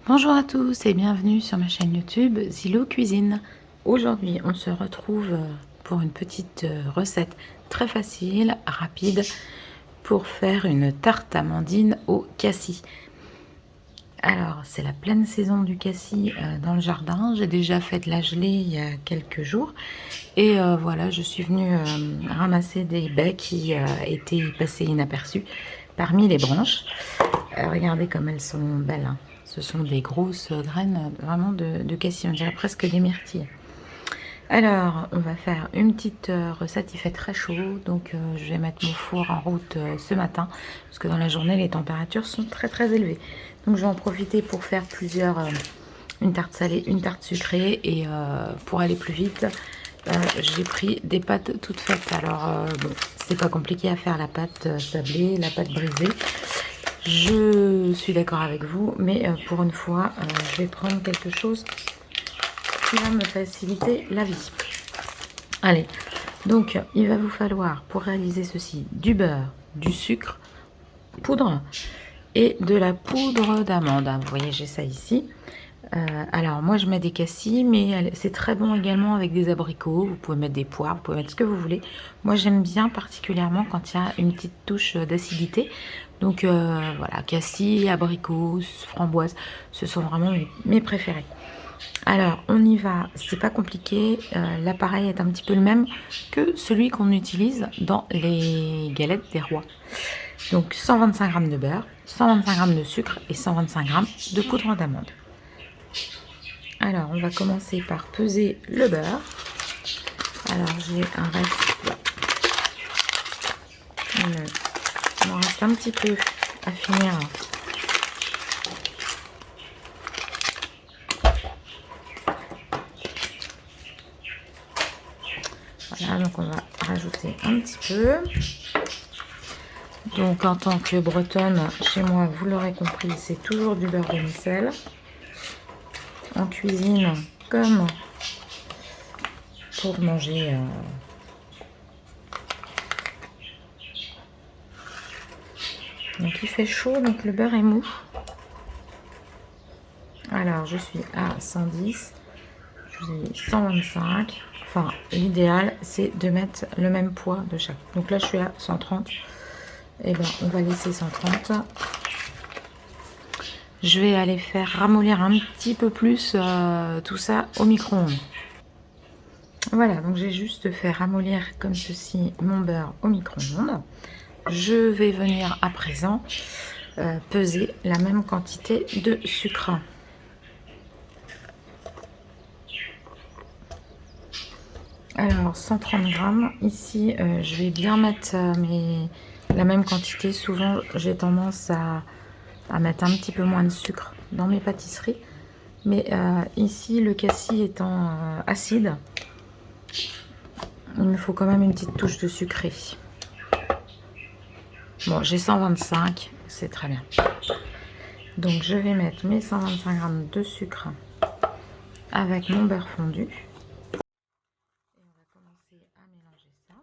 Bonjour à tous et bienvenue sur ma chaîne YouTube Zilo Cuisine. Aujourd'hui, on se retrouve pour une petite recette très facile, rapide, pour faire une tarte amandine au cassis. Alors, c'est la pleine saison du cassis dans le jardin. J'ai déjà fait de la gelée il y a quelques jours. Et voilà, je suis venue ramasser des baies qui étaient passées inaperçues parmi les branches. Regardez comme elles sont belles, hein. Ce sont des grosses graines vraiment de cassis, on dirait presque des myrtilles. Alors, on va faire une petite recette, il fait très chaud, donc je vais mettre mon four en route ce matin, parce que dans la journée, les températures sont très élevées. Donc je vais en profiter pour faire une tarte salée, une tarte sucrée, et pour aller plus vite, j'ai pris des pâtes toutes faites. Alors, bon, c'est pas compliqué à faire la pâte sablée, la pâte brisée. Je suis d'accord avec vous, mais pour une fois, je vais prendre quelque chose qui va me faciliter la vie. Allez, donc il va vous falloir pour réaliser ceci du beurre, du sucre, poudre et de la poudre d'amande. Vous voyez, j'ai ça ici. Alors moi je mets des cassis, mais c'est très bon également avec des abricots. Vous pouvez mettre des poires, vous pouvez mettre ce que vous voulez. Moi j'aime bien particulièrement quand il y a une petite touche d'acidité. Donc voilà, cassis, abricots, framboises, ce sont vraiment mes préférés. Alors on y va, c'est pas compliqué. L'appareil est un petit peu le même que celui qu'on utilise dans les galettes des rois. Donc 125 g de beurre, 125 g de sucre et 125 g de poudre d'amande. Alors, on va commencer par peser le beurre. Alors, j'ai un reste. Il m'en reste un petit peu à finir. Voilà, donc on va rajouter un petit peu. Donc, en tant que bretonne, chez moi, vous l'aurez compris, c'est toujours du beurre demi-sel. En cuisine, comme pour manger donc il fait chaud, donc le beurre est mou. Alors je suis à 110, je vous ai mis 125. Enfin, l'idéal c'est de mettre le même poids de chaque. Donc là je suis à 130. Et ben on va laisser 130. Je vais aller faire ramollir un petit peu plus tout ça au micro-ondes. Voilà, donc j'ai juste fait ramollir comme ceci mon beurre au micro-ondes. Je vais venir à présent peser la même quantité de sucre. Alors 130 g. Ici, je vais bien mettre la même quantité. Souvent, j'ai tendance à mettre un petit peu moins de sucre dans mes pâtisseries. Mais ici, le cassis étant acide, il me faut quand même une petite touche de sucré. Bon, j'ai 125, c'est très bien. Donc, je vais mettre mes 125 g de sucre avec mon beurre fondu. Et on va commencer à mélanger ça.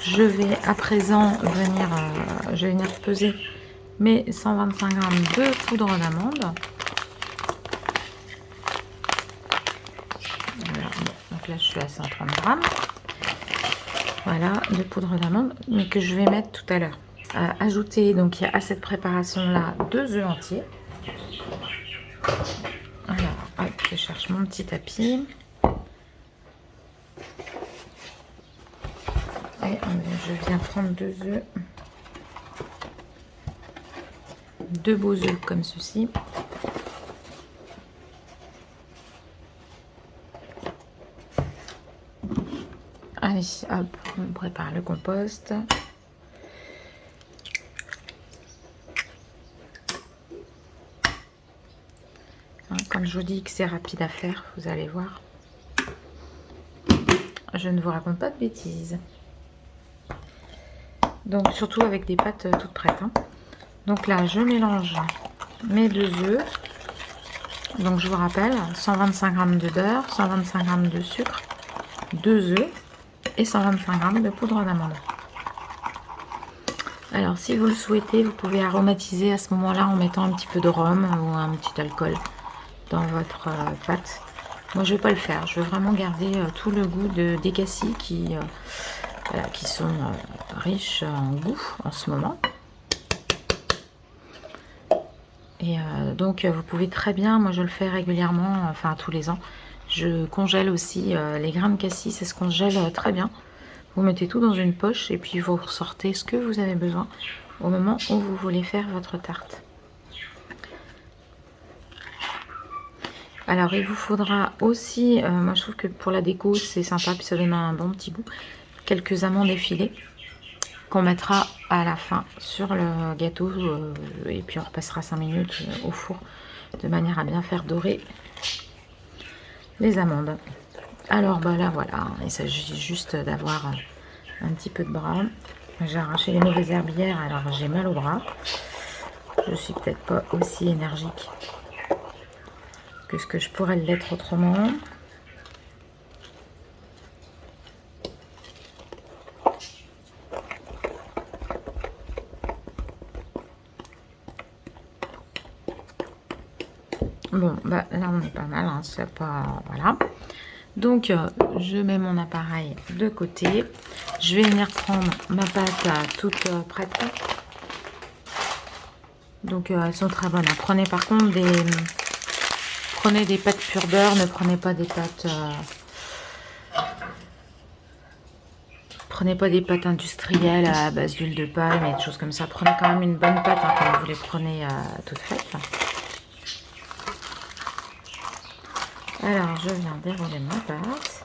Je vais à présent venir peser mes 125 g de poudre d'amande. Voilà, donc là je suis à 130 g. Voilà, de poudre d'amande, mais que je vais mettre tout à l'heure. Ajouter donc à cette préparation là 2 œufs entiers. Alors, hop, je cherche mon petit tapis. Et je viens prendre 2 œufs. 2 beaux œufs comme ceci. Allez, hop, on prépare le compost. Comme je vous dis que c'est rapide à faire, vous allez voir. Je ne vous raconte pas de bêtises. Donc surtout avec des pâtes toutes prêtes. Donc là, je mélange mes 2 œufs. Donc je vous rappelle, 125 g de beurre, 125 g de sucre, 2 œufs et 125 g de poudre d'amande. Alors si vous le souhaitez, vous pouvez aromatiser à ce moment-là en mettant un petit peu de rhum ou un petit alcool dans votre pâte. Moi je ne vais pas le faire, je veux vraiment garder tout le goût des cassis qui sont riches en goût en ce moment. Et donc vous pouvez très bien, moi je le fais régulièrement, enfin tous les ans, je congèle aussi les grains de cassis, ça se congèle très bien. Vous mettez tout dans une poche et puis vous ressortez ce que vous avez besoin au moment où vous voulez faire votre tarte. Alors il vous faudra aussi, moi je trouve que pour la déco c'est sympa, puis ça donne un bon petit goût, quelques amandes effilées qu'on mettra à la fin sur le gâteau et puis on repassera 5 minutes au four de manière à bien faire dorer les amandes. Alors bah là voilà, il s'agit juste d'avoir un petit peu de bras. J'ai arraché les mauvaises herbières, alors j'ai mal au bras. Je suis peut-être pas aussi énergique que ce que je pourrais l'être autrement. Bon, bah là on est pas mal, hein, c'est pas... Voilà. Donc je mets mon appareil de côté. Je vais venir prendre ma pâte toute prête. Donc elles sont très bonnes. Prenez par contre prenez des pâtes pure beurre, ne prenez pas des pâtes... Prenez pas des pâtes industrielles à base d'huile de palme et des choses comme ça. Prenez quand même une bonne pâte hein, quand vous les prenez toutes faites. Alors, je viens dérouler ma pâte.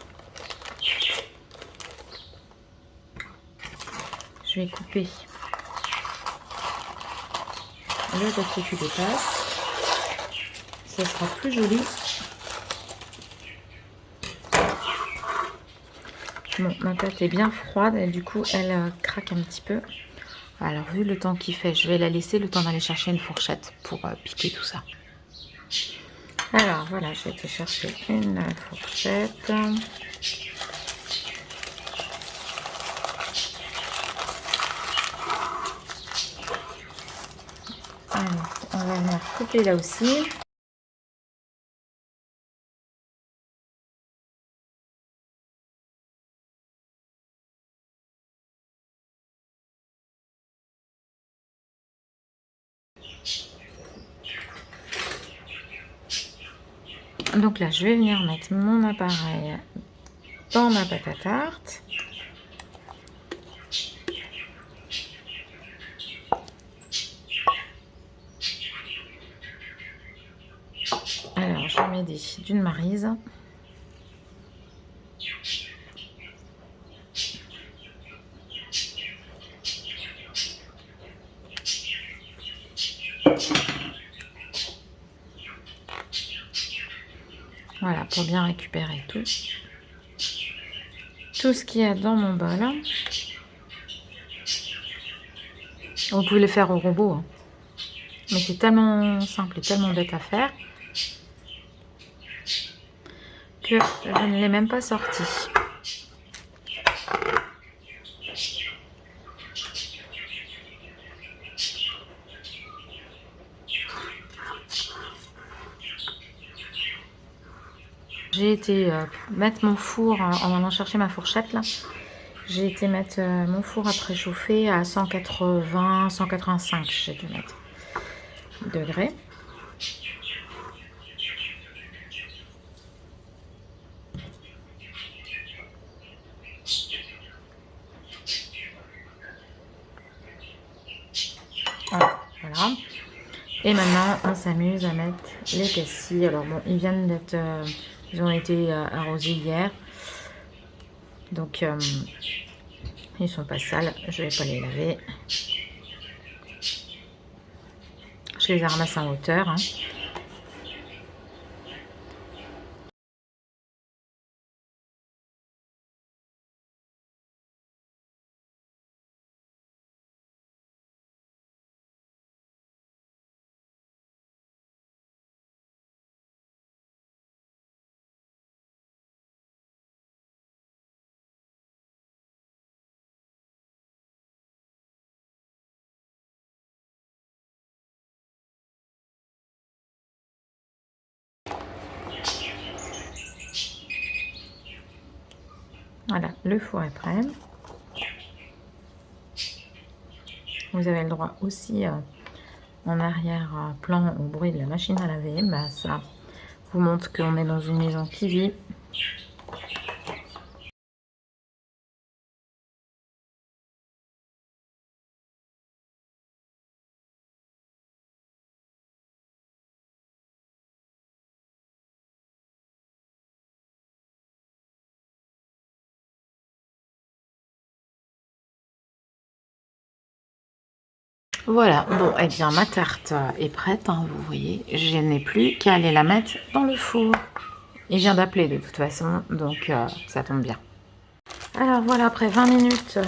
Je vais couper le dessus qui dépasse. Ça sera plus joli. Bon, ma pâte est bien froide et du coup, elle craque un petit peu. Alors, vu le temps qu'il fait, je vais la laisser le temps d'aller chercher une fourchette pour piquer tout ça. Alors, voilà, j'ai été chercher une fourchette. Allez, on va venir couper là aussi. Donc là, je vais venir mettre mon appareil dans ma pâte à tarte. Alors, je mets d'une Maryse. Voilà, pour bien récupérer tout ce qu'il y a dans mon bol. Vous pouvez le faire au robot, hein. Mais c'est tellement simple et tellement bête à faire que je ne l'ai même pas sorti. J'ai été mettre mon four en allant chercher ma fourchette là. J'ai été mettre mon four à préchauffer à 180, 185, j'ai dû mettre degrés. Voilà. Et maintenant, on s'amuse à mettre les cassis. Alors bon, ils viennent d'être, ils ont été arrosés hier, donc ils sont pas sales. Je vais pas les laver. Je les ramasse en hauteur. Hein. Voilà, le four est prêt. Vous avez le droit aussi en arrière-plan au bruit de la machine à laver. Bah, ça vous montre qu'on est dans une maison qui vit. Voilà, bon, eh bien ma tarte est prête, hein, vous voyez. Je n'ai plus qu'à aller la mettre dans le four. Il vient d'appeler de toute façon, donc ça tombe bien. Alors voilà, après 20 minutes,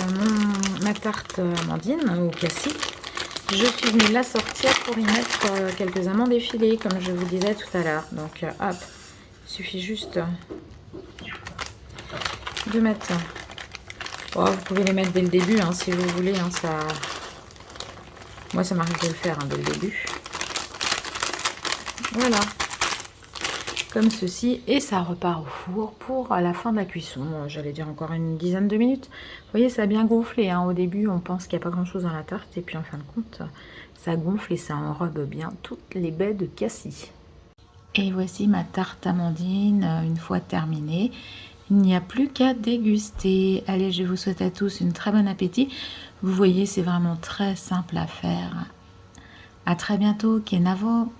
ma tarte amandine au cassis, je suis venue la sortir pour y mettre quelques amandes effilées, comme je vous disais tout à l'heure. Donc hop, il suffit juste de mettre... Oh, vous pouvez les mettre dès le début, hein, si vous voulez. Hein, ça... Moi, ça m'arrive de le faire dès le début. Voilà. Comme ceci, et ça repart au four pour la fin de la cuisson. J'allais dire encore une dizaine de minutes. Vous voyez, ça a bien gonflé, hein. Au début, on pense qu'il n'y a pas grand chose dans la tarte, et puis en fin de compte, ça gonfle et ça enrobe bien toutes les baies de cassis. Et voici ma tarte amandine, une fois terminée. Il n'y a plus qu'à déguster. Allez, je vous souhaite à tous une très bonne appétit. Vous voyez, c'est vraiment très simple à faire. À très bientôt, Kenavo.